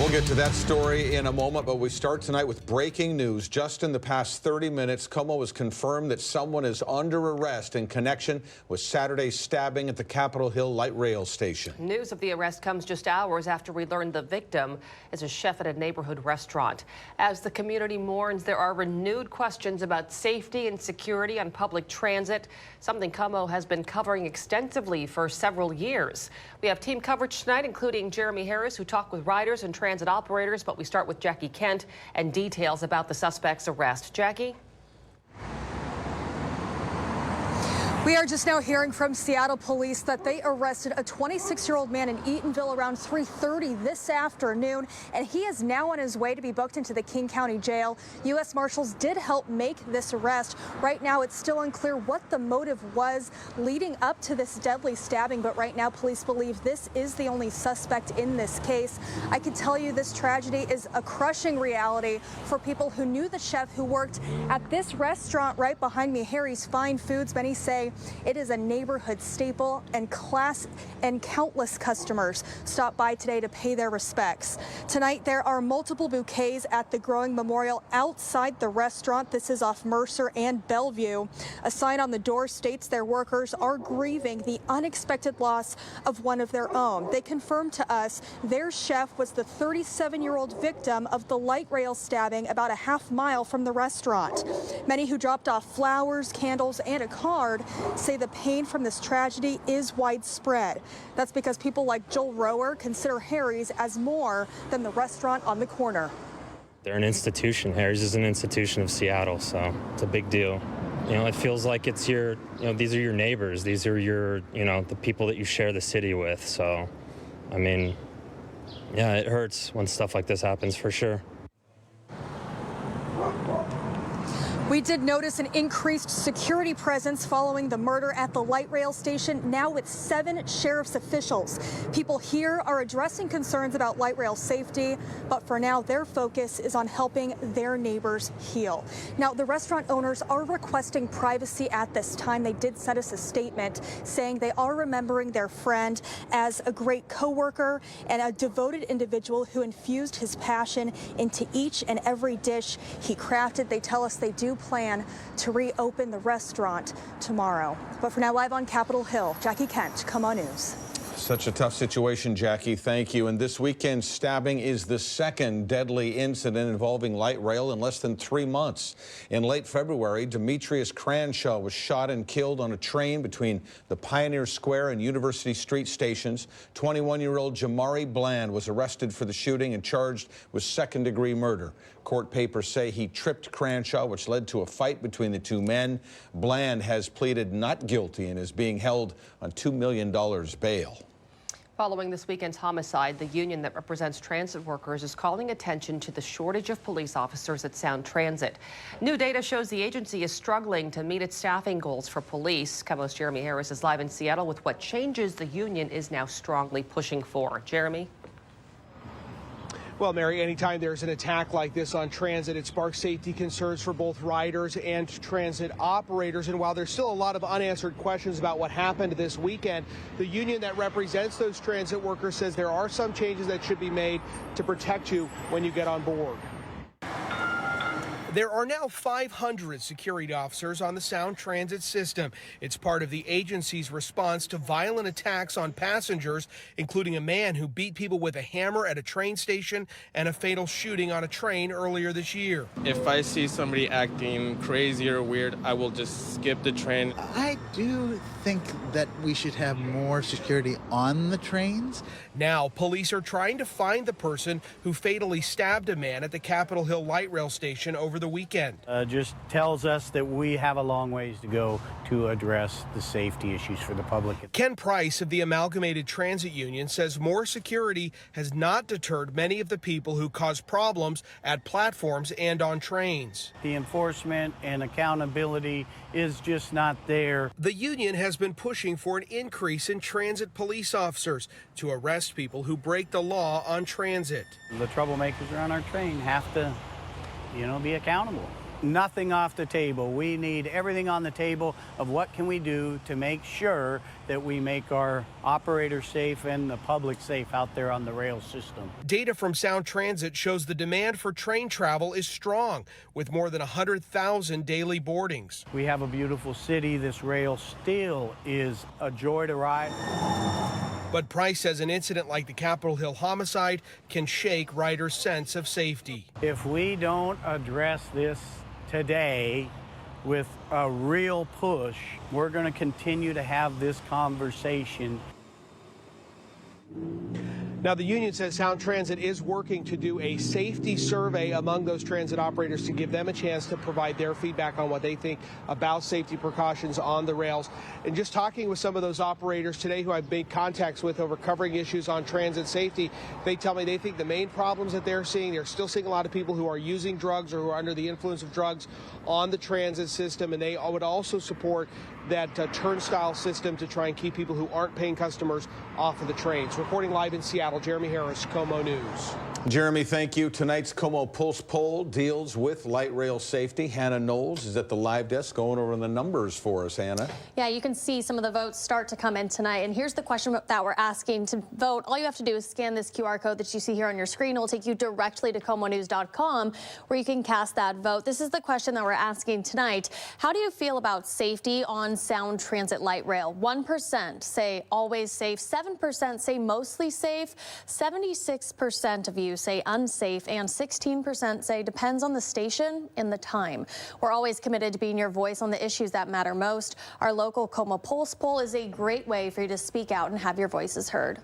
We'll get to that story in a moment, but we start tonight with breaking news. Just in the past 30 minutes, KOMO has confirmed that someone is under arrest in connection with Saturday's stabbing at the Capitol Hill light rail station. News of the arrest comes just hours after we learned the victim is a chef at a neighborhood restaurant. As the community mourns, there are renewed questions about safety and security on public transit, something KOMO has been covering extensively for several years. We have team coverage tonight, including Jeremy Harris, who talked with riders and transit operators, but we start with Jackie Kent and details about the suspect's arrest. Jackie? We are just now hearing from Seattle police that they arrested a 26-year-old man in Eatonville around 3:30 this afternoon, and he is now on his way to be booked into the King County Jail. U.S. Marshals did help make this arrest. Right now, it's still unclear what the motive was leading up to this deadly stabbing, but right now, police believe this is the only suspect in this case. I can tell you this tragedy is a crushing reality for people who knew the chef who worked at this restaurant right behind me, Harry's Fine Foods. Many say it is a neighborhood staple, and countless customers stop by today to pay their respects. Tonight, there are multiple bouquets at the Growing Memorial outside the restaurant. This is off Mercer and Bellevue. A sign on the door states their workers are grieving the unexpected loss of one of their own. They confirmed to us their chef was the 37-year-old victim of the light rail stabbing about a half mile from the restaurant. Many who dropped off flowers, candles, and a card say the pain from this tragedy is widespread. That's because people like Joel Rower consider Harry's as more than the restaurant on the corner. They're an institution. Harry's is an institution of Seattle, so it's a big deal. You know, it feels like it's your, these are your neighbors. These are your, the people that you share the city with. So, I mean, yeah, it hurts when stuff like this happens for sure. We did notice an increased security presence following the murder at the light rail station, now with 7 sheriff's officials. People here are addressing concerns about light rail safety, but for now, their focus is on helping their neighbors heal. Now, the restaurant owners are requesting privacy at this time. They did send us a statement saying they are remembering their friend as a great coworker and a devoted individual who infused his passion into each and every dish he crafted. They tell us they do plan to reopen the restaurant tomorrow. But for now, live on Capitol Hill, Jackie Kent, KOMO News. Such a tough situation, Jackie. Thank you. And this weekend's stabbing is the second deadly incident involving light rail in less than 3 months. In late February, Demetrius Cranshaw was shot and killed on a train between the Pioneer Square and University Street stations. 21-year-old Jamari Bland was arrested for the shooting and charged with second-degree murder. Court papers say he tripped Cranshaw, which led to a fight between the two men. Bland has pleaded not guilty and is being held on $2 million bail. Following this weekend's homicide, the union that represents transit workers is calling attention to the shortage of police officers at Sound Transit. New data shows the agency is struggling to meet its staffing goals for police. KOMO's Jeremy Harris is live in Seattle with what changes the union is now strongly pushing for. Jeremy? Well, Mary, anytime there's an attack like this on transit, it sparks safety concerns for both riders and transit operators. And while there's still a lot of unanswered questions about what happened this weekend, the union that represents those transit workers says there are some changes that should be made to protect you when you get on board. There are now 500 security officers on the Sound Transit system. It's part of the agency's response to violent attacks on passengers, including a man who beat people with a hammer at a train station and a fatal shooting on a train earlier this year. If I see somebody acting crazy or weird, I will just skip the train. I do think that we should have more security on the trains. Now, police are trying to find the person who fatally stabbed a man at the Capitol Hill light rail station over the weekend. Just tells us that we have a long ways to go to address the safety issues for the public. Ken Price of the Amalgamated Transit Union says more security has not deterred many of the people who cause problems at platforms and on trains. The enforcement and accountability is just not there. The union has been pushing for an increase in transit police officers to arrest people who break the law on transit. The troublemakers are on our train have to, be accountable. nothing off the table. We need everything on the table of what can we do to make sure that we make our operators safe and the public safe out there on the rail system. Data from Sound Transit shows the demand for train travel is strong, with more than 100,000 daily boardings. We have a beautiful city. This rail still is a joy to ride. But Price says an incident like the Capitol Hill homicide can shake riders' sense of safety. If we don't address this today with a real push, we're going to continue to have this conversation. Now, the union says Sound Transit is working to do a safety survey among those transit operators to give them a chance to provide their feedback on what they think about safety precautions on the rails. And just talking with some of those operators today who I've made contacts with over covering issues on transit safety, they tell me they think the main problems that they're still seeing a lot of people who are using drugs or who are under the influence of drugs on the transit system, and they would also support that turnstile system to try and keep people who aren't paying customers off of the trains. Reporting live in Seattle, Jeremy Harris, KOMO News. Jeremy, thank you. Tonight's KOMO Pulse Poll deals with light rail safety. Hannah Knowles is at the live desk going over the numbers for us, Hannah. Yeah, you can see some of the votes start to come in tonight. And here's the question that we're asking to vote. All you have to do is scan this QR code that you see here on your screen. It will take you directly to KOMOnews.com where you can cast that vote. This is the question that we're asking tonight. How do you feel about safety on Sound Transit light rail? 1% say always safe, 7% say mostly safe, 76% of you say unsafe, and 16% say depends on the station and the time. We're always committed to being your voice on the issues that matter most. Our local KOMO Pulse poll is a great way for you to speak out and have your voices heard.